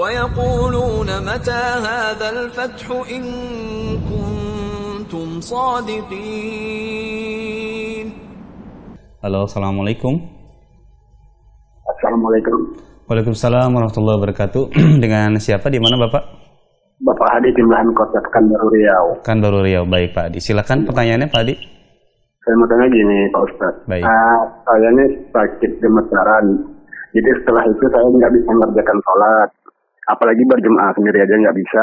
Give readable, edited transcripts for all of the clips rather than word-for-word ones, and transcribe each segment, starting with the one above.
ويقولون متى هذا الفتح إن كنتم صادقين. Halo, assalamualaikum. Assalamualaikum. Waalaikumsalam warahmatullahi wabarakatuh. Dengan siapa, di mana Bapak? Bapak Hadi Timbahan Kota Pekanbaru Riau. Pekanbaru Riau, baik Pak Hadi. Silakan pertanyaannya Pak Hadi. Saya mau tanya gini Pak Ustadz. Baik. Saya ini sakit gemetaran. Jadi setelah itu saya nggak bisa mengerjakan sholat. Apalagi berjemaah sendiri aja nggak bisa.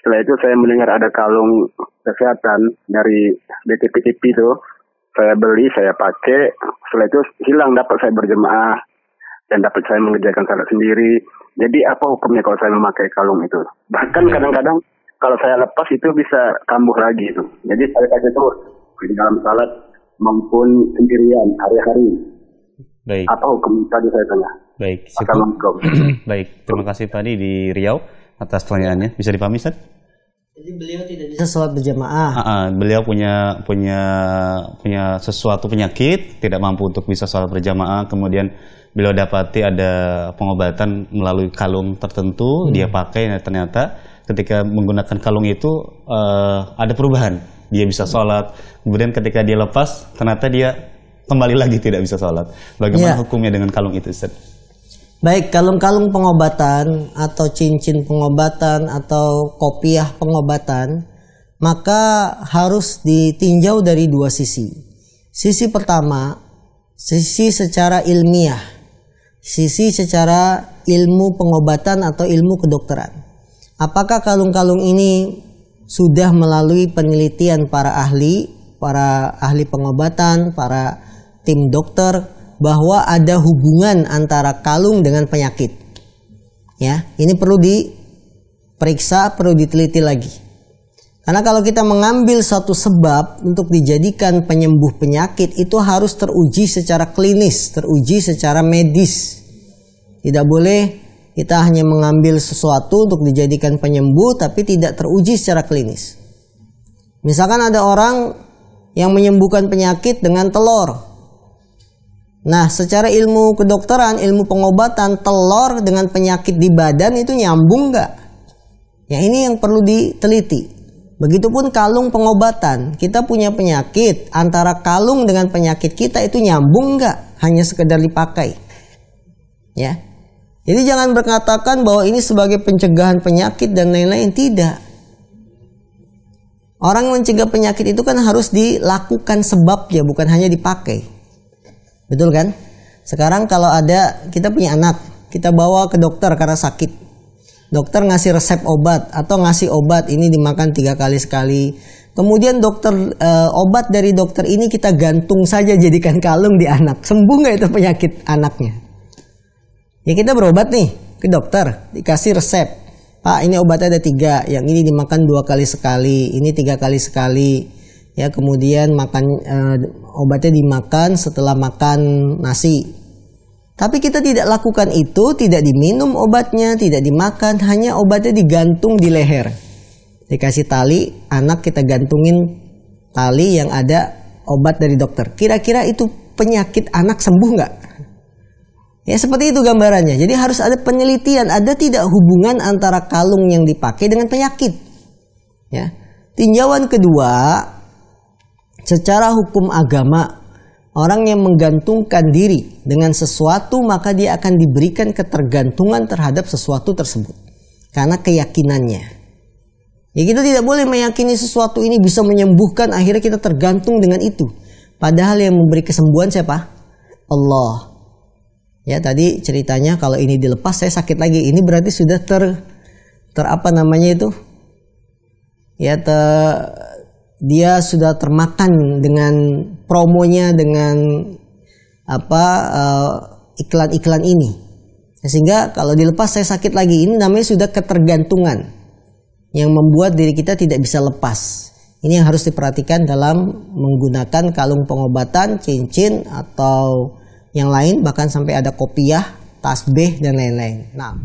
Setelah itu saya mendengar ada kalung kesehatan dari BTP itu. Saya beli, saya pakai. Setelah itu hilang, dapat saya berjemaah. Dan dapat saya mengerjakan sholat sendiri. Jadi apa hukumnya kalau saya memakai kalung itu? Bahkan kadang-kadang kalau saya lepas itu bisa kambuh lagi itu. Jadi saya pakai terus di dalam sholat maupun sendirian hari-hari. Baik. Apa hukum tadi saya tanya? Baik. Assalamualaikum. Baik, terima kasih Pak Hadi di Riau atas pertanyaannya. Bisa dipahami Ustaz? Jadi beliau tidak bisa sholat berjamaah. Beliau punya sesuatu penyakit, tidak mampu untuk bisa sholat berjamaah, kemudian beliau dapati ada pengobatan melalui kalung tertentu, dia pakai, dan ternyata ketika menggunakan kalung itu ada perubahan. Dia bisa sholat, kemudian ketika dia lepas, ternyata dia kembali lagi tidak bisa sholat. Bagaimana hukumnya dengan kalung itu, Ustaz? Baik, kalung-kalung pengobatan atau cincin pengobatan atau kopiah pengobatan, maka harus ditinjau dari dua sisi. Sisi pertama, sisi secara ilmiah, sisi secara ilmu pengobatan atau ilmu kedokteran. Apakah kalung-kalung ini sudah melalui penelitian para ahli pengobatan, para tim dokter, bahwa ada hubungan antara kalung dengan penyakit. Ya, ini perlu diperiksa, perlu diteliti lagi. Karena kalau kita mengambil suatu sebab untuk dijadikan penyembuh penyakit, itu harus teruji secara klinis, teruji secara medis. Tidak boleh kita hanya mengambil sesuatu untuk dijadikan penyembuh tapi tidak teruji secara klinis. Misalkan ada orang yang menyembuhkan penyakit dengan telur. Nah, secara ilmu kedokteran, ilmu pengobatan, telur dengan penyakit di badan itu nyambung nggak? Ya, ini yang perlu diteliti. Begitupun kalung pengobatan. Kita punya penyakit, antara kalung dengan penyakit kita itu nyambung nggak? Hanya sekedar dipakai. Ya. Jadi jangan berkatakan bahwa ini sebagai pencegahan penyakit dan lain-lain. Tidak. Orang mencegah penyakit itu kan harus dilakukan sebabnya, bukan hanya dipakai. Betul kan? Sekarang kalau kita punya anak, kita bawa ke dokter karena sakit. Dokter ngasih resep obat atau ngasih obat ini dimakan 3 kali sekali. Kemudian obat dari dokter ini kita gantung saja jadikan kalung di anak. Sembuh nggak itu penyakit anaknya? Ya kita berobat nih ke dokter, dikasih resep. Pak, ini obatnya ada 3, yang ini dimakan 2 kali sekali, ini 3 kali sekali. Ya, kemudian obatnya dimakan setelah makan nasi. Tapi kita tidak lakukan itu, tidak diminum obatnya, tidak dimakan, hanya obatnya digantung di leher. Dikasih tali, anak kita gantungin tali yang ada obat dari dokter. Kira-kira itu penyakit anak sembuh nggak? Ya seperti itu gambarannya. Jadi harus ada penelitian, ada tidak hubungan antara kalung yang dipakai dengan penyakit. Ya. Tinjauan kedua, secara hukum agama, orang yang menggantungkan diri dengan sesuatu maka dia akan diberikan ketergantungan terhadap sesuatu tersebut karena keyakinannya. Ya kita tidak boleh meyakini sesuatu ini bisa menyembuhkan, akhirnya kita tergantung dengan itu. Padahal yang memberi kesembuhan siapa? Allah. Ya tadi ceritanya kalau ini dilepas saya sakit lagi. Ini berarti sudah dia sudah termakan dengan promonya, dengan iklan-iklan ini. Sehingga kalau dilepas saya sakit lagi, ini namanya sudah ketergantungan yang membuat diri kita tidak bisa lepas. Ini yang harus diperhatikan dalam menggunakan kalung pengobatan, cincin atau yang lain, bahkan sampai ada kopiah, tasbih dan lain-lain. Nah.